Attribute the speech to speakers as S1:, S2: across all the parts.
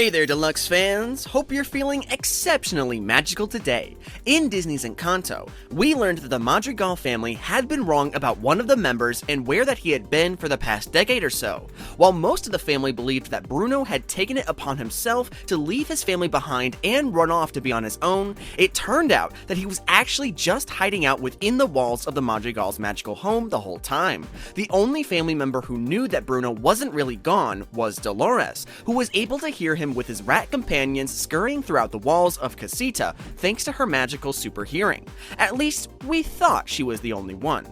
S1: Hey there, Deluxe fans! Hope you're feeling exceptionally magical today. In Disney's Encanto, we learned that the Madrigal family had been wrong about one of the members and where that he had been for the past decade or so. While most of the family believed that Bruno had taken it upon himself to leave his family behind and run off to be on his own, it turned out that he was actually just hiding out within the walls of the Madrigal's magical home the whole time. The only family member who knew that Bruno wasn't really gone was Dolores, who was able to hear him with his rat companions scurrying throughout the walls of Casita thanks to her magical super hearing. At least, we thought she was the only one.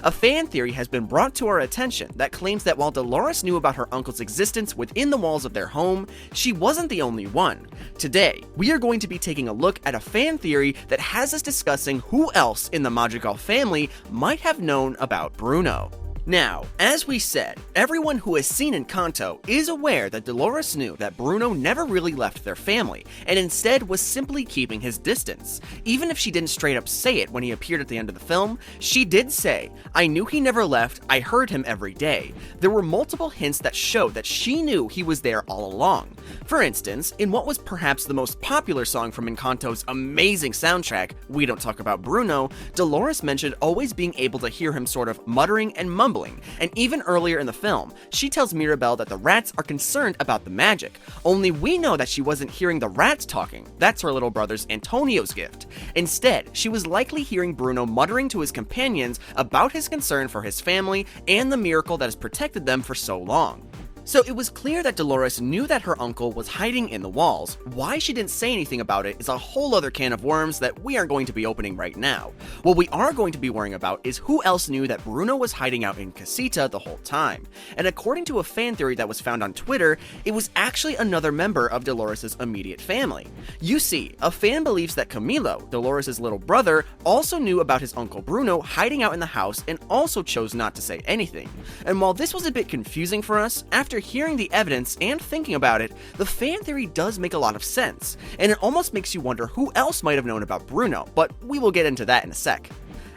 S1: A fan theory has been brought to our attention that claims that while Dolores knew about her uncle's existence within the walls of their home, she wasn't the only one. Today, we are going to be taking a look at a fan theory that has us discussing who else in the Madrigal family might have known about Bruno. Now, as we said, everyone who has seen Encanto is aware that Dolores knew that Bruno never really left their family, and instead was simply keeping his distance. Even if she didn't straight up say it when he appeared at the end of the film, she did say, "I knew he never left, I heard him every day." There were multiple hints that showed that she knew he was there all along. For instance, in what was perhaps the most popular song from Encanto's amazing soundtrack, We Don't Talk About Bruno, Dolores mentioned always being able to hear him sort of muttering and mumbling. And even earlier in the film, she tells Mirabel that the rats are concerned about the magic. Only we know that she wasn't hearing the rats talking. That's her little brother's Antonio's gift. Instead, she was likely hearing Bruno muttering to his companions about his concern for his family and the miracle that has protected them for so long. So it was clear that Dolores knew that her uncle was hiding in the walls. Why she didn't say anything about it is a whole other can of worms that we aren't going to be opening right now. What we are going to be worrying about is who else knew that Bruno was hiding out in Casita the whole time. And according to a fan theory that was found on Twitter, it was actually another member of Dolores' immediate family. You see, a fan believes that Camilo, Dolores' little brother, also knew about his uncle Bruno hiding out in the house and also chose not to say anything. And while this was a bit confusing for us, after hearing the evidence and thinking about it, the fan theory does make a lot of sense, and it almost makes you wonder who else might have known about Bruno, but we will get into that in a sec.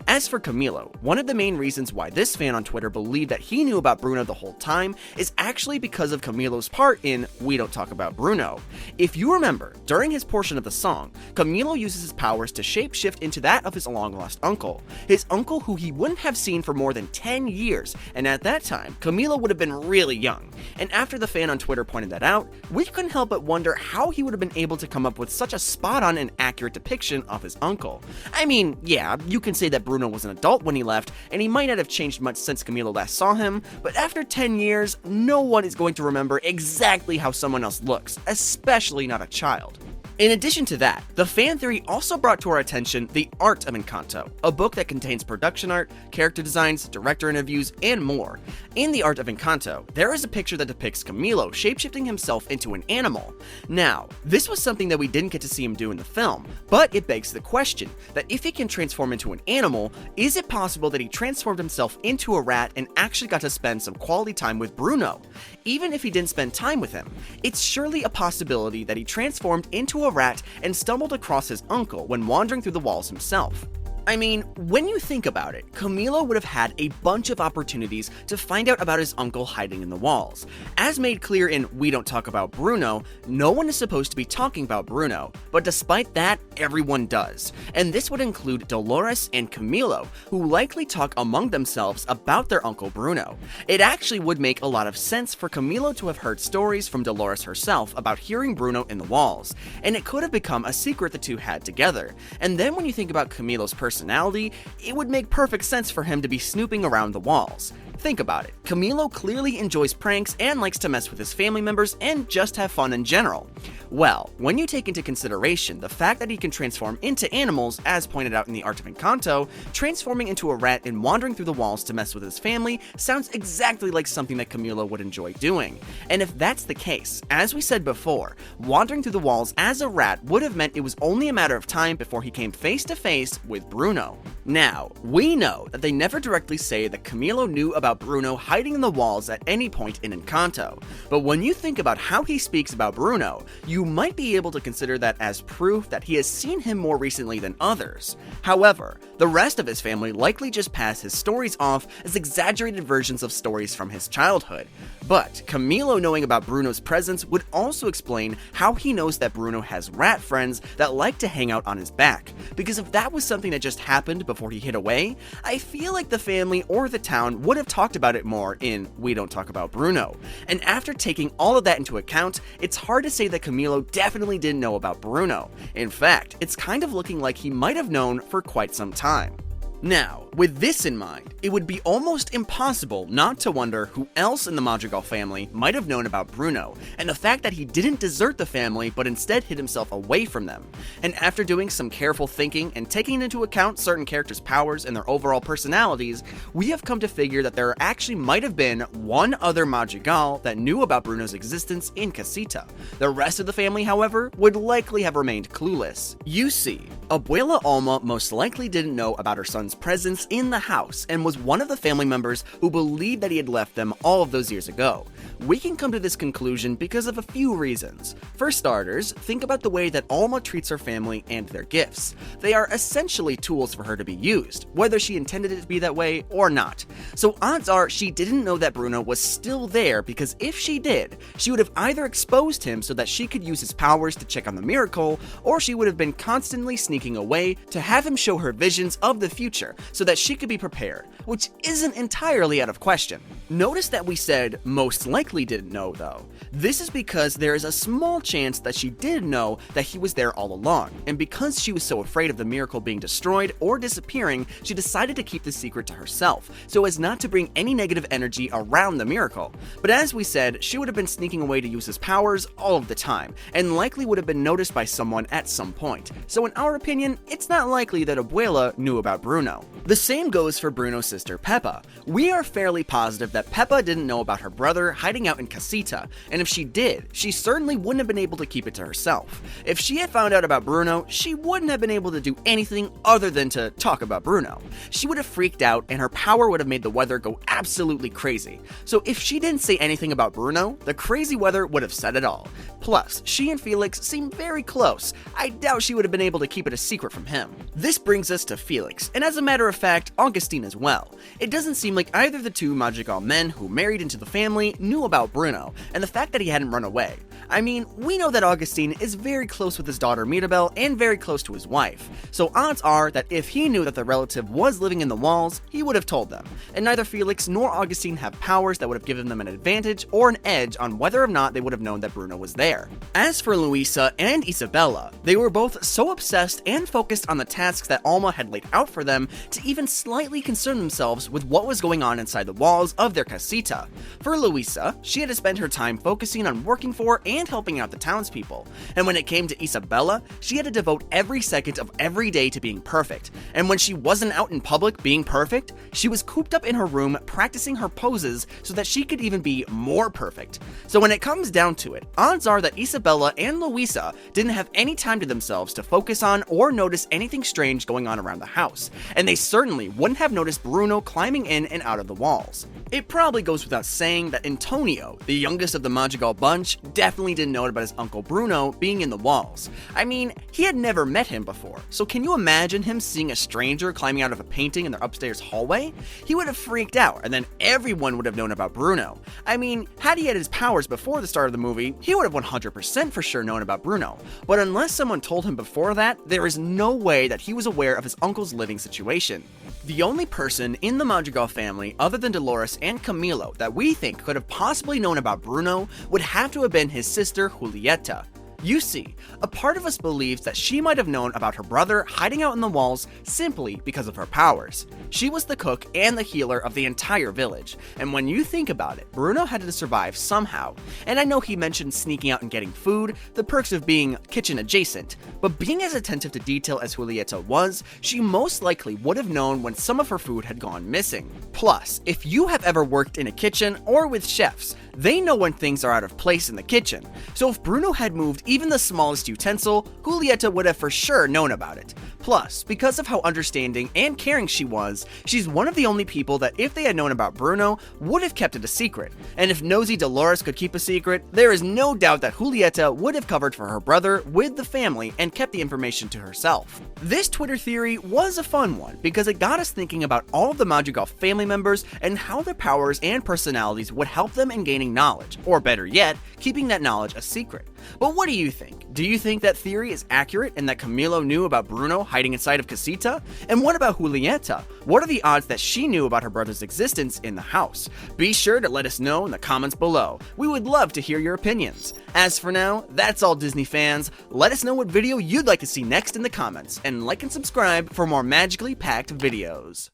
S1: As for Camilo, one of the main reasons why this fan on Twitter believed that he knew about Bruno the whole time is actually because of Camilo's part in We Don't Talk About Bruno. If you remember, during his portion of the song, Camilo uses his powers to shapeshift into that of his long-lost uncle. His uncle who he wouldn't have seen for more than 10 years, and at that time, Camilo would have been really young. And after the fan on Twitter pointed that out, we couldn't help but wonder how he would have been able to come up with such a spot-on and accurate depiction of his uncle. I mean, yeah, you can say that Bruno was an adult when he left, and he might not have changed much since Camilo last saw him, but after 10 years, no one is going to remember exactly how someone else looks, especially not a child. In addition to that, the fan theory also brought to our attention The Art of Encanto, a book that contains production art, character designs, director interviews, and more. In The Art of Encanto, there is a picture that depicts Camilo shapeshifting himself into an animal. Now, this was something that we didn't get to see him do in the film, but it begs the question that if he can transform into an animal, is it possible that he transformed himself into a rat and actually got to spend some quality time with Bruno? Even if he didn't spend time with him, it's surely a possibility that he transformed into a rat and stumbled across his uncle when wandering through the walls himself. I mean, when you think about it, Camilo would have had a bunch of opportunities to find out about his uncle hiding in the walls. As made clear in We Don't Talk About Bruno, no one is supposed to be talking about Bruno, but despite that, everyone does. And this would include Dolores and Camilo, who likely talk among themselves about their uncle Bruno. It actually would make a lot of sense for Camilo to have heard stories from Dolores herself about hearing Bruno in the walls, and it could have become a secret the two had together. And then when you think about Camilo's personality, it would make perfect sense for him to be snooping around the walls. Think about it, Camilo clearly enjoys pranks and likes to mess with his family members and just have fun in general. Well, when you take into consideration the fact that he can transform into animals, as pointed out in The Art of Encanto, transforming into a rat and wandering through the walls to mess with his family sounds exactly like something that Camilo would enjoy doing. And if that's the case, as we said before, wandering through the walls as a rat would have meant it was only a matter of time before he came face to face with Bruno. Now, we know that they never directly say that Camilo knew about Bruno hiding in the walls at any point in Encanto, but when you think about how he speaks about Bruno, you might be able to consider that as proof that he has seen him more recently than others. However, the rest of his family likely just pass his stories off as exaggerated versions of stories from his childhood. But Camilo knowing about Bruno's presence would also explain how he knows that Bruno has rat friends that like to hang out on his back, because if that was something that just happened before he hid away, I feel like the family or the town would have talked about it more in We Don't Talk About Bruno. And after taking all of that into account, it's hard to say that Camilo definitely didn't know about Bruno. In fact, it's kind of looking like he might have known for quite some time. Now, with this in mind, it would be almost impossible not to wonder who else in the Madrigal family might have known about Bruno, and the fact that he didn't desert the family but instead hid himself away from them. And after doing some careful thinking and taking into account certain characters' powers and their overall personalities, we have come to figure that there actually might have been one other Madrigal that knew about Bruno's existence in Casita. The rest of the family, however, would likely have remained clueless. You see, Abuela Alma most likely didn't know about her son's presence in the house and was one of the family members who believed that he had left them all of those years ago. We can come to this conclusion because of a few reasons. For starters, think about the way that Alma treats her family and their gifts. They are essentially tools for her to be used, whether she intended it to be that way or not. So odds are she didn't know that Bruno was still there, because if she did, she would have either exposed him so that she could use his powers to check on the miracle, or she would have been constantly sneaking away to have him show her visions of the future so that she could be prepared, which isn't entirely out of question. Notice that we said most likely didn't know though. This is because there is a small chance that she did know that he was there all along, and because she was so afraid of the miracle being destroyed or disappearing, she decided to keep the secret to herself, so as not to bring any negative energy around the miracle. But as we said, she would have been sneaking away to use his powers all of the time, and likely would have been noticed by someone at some point. So in our opinion, it's not likely that Abuela knew about Bruno. The same goes for Bruno's sister Pepa. We are fairly positive that Pepa didn't know about her brother hiding out in Casita, and if she did, she certainly wouldn't have been able to keep it to herself. If she had found out about Bruno, she wouldn't have been able to do anything other than to talk about Bruno. She would have freaked out, and her power would have made the weather go absolutely crazy. So if she didn't say anything about Bruno, the crazy weather would have said it all. Plus, she and Felix seem very close. I doubt she would have been able to keep it a secret from him. This brings us to Felix, and as a matter of fact, Augustine as well. It doesn't seem like either of the two Madrigal men who married into the family knew about Bruno, and the fact that he hadn't run away. I mean, we know that Augustine is very close with his daughter Mirabel and very close to his wife, so odds are that if he knew that the relative was living in the walls, he would have told them, and neither Felix nor Augustine have powers that would have given them an advantage or an edge on whether or not they would have known that Bruno was there. As for Luisa and Isabella, they were both so obsessed and focused on the tasks that Alma had laid out for them to even slightly concern themselves with what was going on inside the walls of their casita. For Luisa, she had to spend her time focusing on working for and helping out the townspeople, and when it came to Isabella, she had to devote every second of every day to being perfect, and when she wasn't out in public being perfect, she was cooped up in her room practicing her poses so that she could even be more perfect. So when it comes down to it, odds are that Isabella and Luisa didn't have any time to themselves to focus on or notice anything strange going on around the house, and they certainly wouldn't have noticed Bruno climbing in and out of the walls. It probably goes without saying that Antonio, the youngest of the Madrigal bunch, definitely didn't know about his uncle Bruno being in the walls. I mean, he had never met him before, so can you imagine him seeing a stranger climbing out of a painting in their upstairs hallway? He would have freaked out, and then everyone would have known about Bruno. I mean, had he had his powers before the start of the movie, he would have 100% for sure known about Bruno, but unless someone told him before that, there is no way that he was aware of his uncle's living situation. The only person in the Madrigal family other than Dolores and Camilo that we think could have possibly known about Bruno would have to have been his sister Julieta. You see, a part of us believes that she might have known about her brother hiding out in the walls simply because of her powers. She was the cook and the healer of the entire village, and when you think about it, Bruno had to survive somehow. And I know he mentioned sneaking out and getting food, the perks of being kitchen adjacent, but being as attentive to detail as Julieta was, she most likely would have known when some of her food had gone missing. Plus, if you have ever worked in a kitchen or with chefs, they know when things are out of place in the kitchen, so if Bruno had moved even the smallest utensil, Julieta would have for sure known about it. Plus, because of how understanding and caring she was, she's one of the only people that if they had known about Bruno, would have kept it a secret. And if nosy Dolores could keep a secret, there is no doubt that Julieta would have covered for her brother with the family and kept the information to herself. This Twitter theory was a fun one because it got us thinking about all of the Madrigal family members and how their powers and personalities would help them in gaining knowledge, or better yet, keeping that knowledge a secret. But what do you think? Do you think that theory is accurate and that Camilo knew about Bruno hiding inside of Casita? And what about Julieta? What are the odds that she knew about her brother's existence in the house? Be sure to let us know in the comments below. We would love to hear your opinions. As for now, that's all Disney fans. Let us know what video you'd like to see next in the comments, and like and subscribe for more magically packed videos.